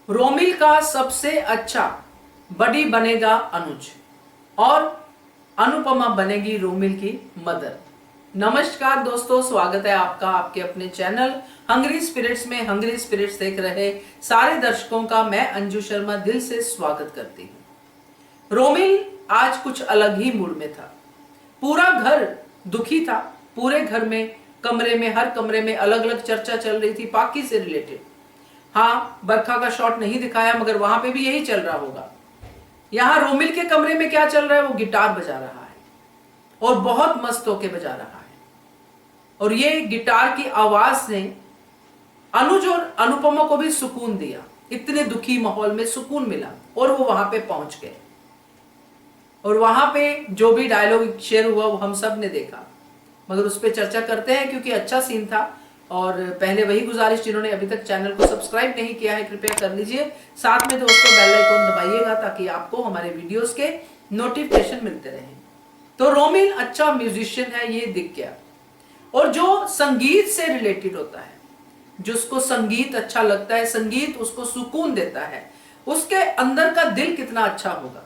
रोमिल का सबसे अच्छा बडी बनेगा अनुज और अनुपमा बनेगी रोमिल की मदर। नमस्कार दोस्तों, स्वागत है आपका आपके अपने चैनल हंग्री स्पिरिट्स में। हंग्री स्पिरिट्स देख रहे सारे दर्शकों का मैं अंजू शर्मा दिल से स्वागत करती हूँ। रोमिल आज कुछ अलग ही मूड में था। पूरा घर दुखी था। पूरे घर में कमरे में हर कमरे में अलग अलग चर्चा चल रही थी पाकी से रिलेटेड। हाँ, बरखा का शॉट नहीं दिखाया मगर वहां पे भी यही चल रहा होगा। यहां रोमिल के कमरे में क्या चल रहा है, वो गिटार बजा रहा है और बहुत मस्त होके बजा रहा है। और ये गिटार की आवाज ने अनुज और अनुपमा को भी सुकून दिया। इतने दुखी माहौल में सुकून मिला और वो वहां पे पहुंच गए। और वहां पे जो भी डायलॉग शेयर हुआ वो हम सब ने देखा, मगर उस पर चर्चा करते हैं क्योंकि अच्छा सीन था। और पहले वही गुजारिश, जिन्होंने अभी तक चैनल को सब्सक्राइब नहीं किया है कृपया कर लीजिए। साथ में दोस्तों बेल आइकन दबाइएगा ताकि आपको हमारे वीडियोस के नोटिफिकेशन मिलते रहें। तो रोमिल अच्छा म्यूजिशियन है, ये दिख गया। और जो संगीत से रिलेटेड होता है, जिसको संगीत अच्छा लगता है, संगीत उसको सुकून देता है, उसके अंदर का दिल कितना अच्छा होगा।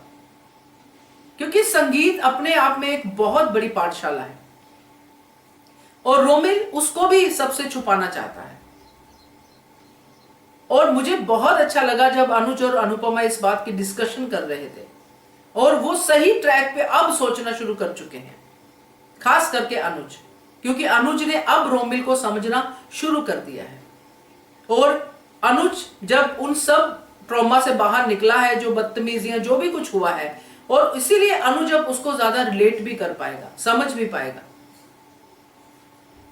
क्योंकि संगीत अपने आप में एक बहुत बड़ी पाठशाला है और रोमिल उसको भी सबसे छुपाना चाहता है। और मुझे बहुत अच्छा लगा जब अनुज और अनुपमा इस बात की डिस्कशन कर रहे थे और वो सही ट्रैक पे अब सोचना शुरू कर चुके हैं, खास करके अनुज, क्योंकि अनुज ने अब रोमिल को समझना शुरू कर दिया है। और अनुज जब उन सब ट्रॉमा से बाहर निकला है, जो बदतमीजियां जो भी कुछ हुआ है, और इसीलिए अनुज अब उसको ज्यादा रिलेट भी कर पाएगा, समझ भी पाएगा।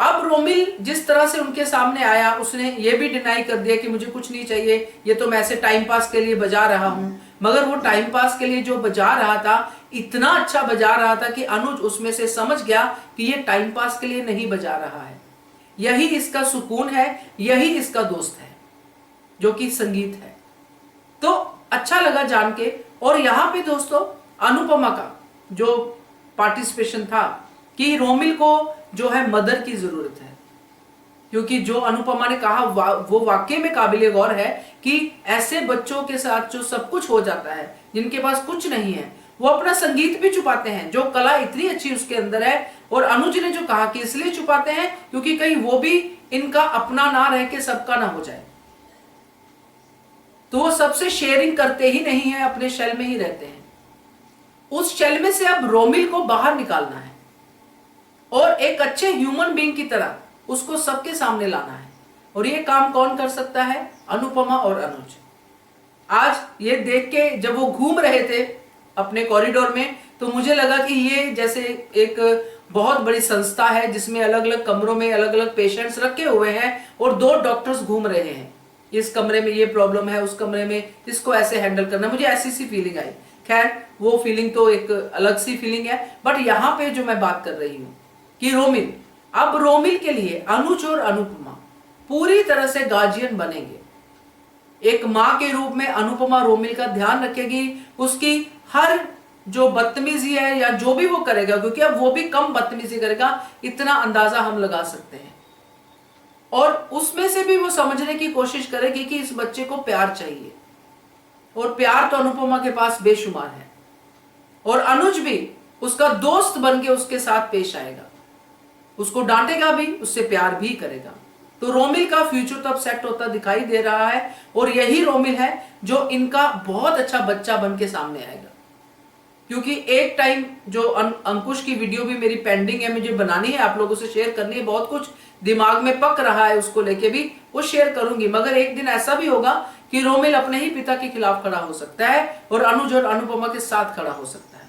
अब रोमिल जिस तरह से उनके सामने आया, उसने ये भी डिनाई कर दिया कि मुझे कुछ नहीं चाहिए, ये तो मैं ऐसे टाइम पास के लिए बजा रहा हूं। मगर वो टाइम पास के लिए जो बजा रहा था, इतना अच्छा बजा रहा था कि अनुज उसमें से समझ गया कि ये टाइम पास के लिए नहीं बजा रहा है, यही इसका सुकून है, यही इसका दोस्त है, जो कि संगीत है। तो अच्छा लगा जान के। और यहां पे दोस्तों अनुपमा का जो पार्टिसिपेशन था कि रोमिल को जो है मदर की जरूरत है, क्योंकि जो अनुपमा ने कहा वो वाकई में काबिले गौर है कि ऐसे बच्चों के साथ जो सब कुछ हो जाता है, जिनके पास कुछ नहीं है, वो अपना संगीत भी छुपाते हैं, जो कला इतनी अच्छी उसके अंदर है। और अनुज ने जो कहा कि इसलिए छुपाते हैं क्योंकि कहीं वो भी इनका अपना ना रह के सबका ना हो जाए। तो वो सबसे शेयरिंग करते ही नहीं है, अपने शेल में ही रहते हैं। उस शेल में से अब रोमिल को बाहर निकालना है और एक अच्छे ह्यूमन बीइंग की तरह उसको सबके सामने लाना है। और ये काम कौन कर सकता है? अनुपमा और अनुज। आज ये देख के जब वो घूम रहे थे अपने कॉरिडोर में, तो मुझे लगा कि ये जैसे एक बहुत बड़ी संस्था है जिसमें अलग अलग कमरों में अलग अलग पेशेंट्स रखे हुए हैं और दो डॉक्टर्स घूम रहे हैं। इस कमरे में ये प्रॉब्लम है, उस कमरे में इसको ऐसे हैंडल करना। मुझे ऐसी सी फीलिंग आई। खैर, वो फीलिंग तो एक अलग सी फीलिंग है। बट यहां पे जो मैं बात कर रही हूं कि रोमिल, अब रोमिल के लिए अनुज और अनुपमा पूरी तरह से गार्जियन बनेंगे। एक मां के रूप में अनुपमा रोमिल का ध्यान रखेगी, उसकी हर जो बदतमीजी है या जो भी वो करेगा, क्योंकि अब वो भी कम बदतमीजी करेगा, इतना अंदाजा हम लगा सकते हैं। और उसमें से भी वो समझने की कोशिश करेगी कि इस बच्चे को प्यार चाहिए, और प्यार तो अनुपमा के पास बेशुमार है। और अनुज भी उसका दोस्त बन के उसके साथ पेश आएगा, उसको डांटेगा भी, उससे प्यार भी करेगा। तो रोमिल का फ्यूचर तो अब सेट होता दिखाई दे रहा है और यही रोमिल है जो इनका बहुत अच्छा बच्चा बन के सामने आएगा। क्योंकि एक टाइम जो अंकुश की वीडियो भी मेरी पेंडिंग है, मुझे बनानी है, आप लोगों से शेयर करनी है, बहुत कुछ दिमाग में पक रहा है, उसको लेके भी वो शेयर करूंगी। मगर एक दिन ऐसा भी होगा कि रोमिल अपने ही पिता के खिलाफ खड़ा हो सकता है और अनुज और अनुपमा के साथ खड़ा हो सकता है।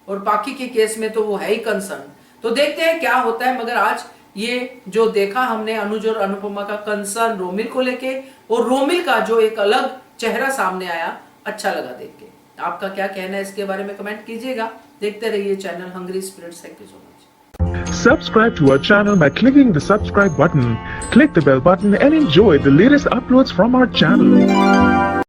और बाकी के केस में तो वो है ही कंसर्न। तो देखते हैं क्या होता है। मगर आज ये जो देखा हमने अनुज और अनुपमा का कंसर्न रोमिल को लेके, और रोमिल का जो एक अलग चेहरा सामने आया, अच्छा लगा देख के। आपका क्या कहना है इसके बारे में कमेंट कीजिएगा। देखते रहिए channel hungry spirits. Thank you so much. Subscribe to our channel by clicking the subscribe button. Click the bell button and enjoy the latest uploads from our channel.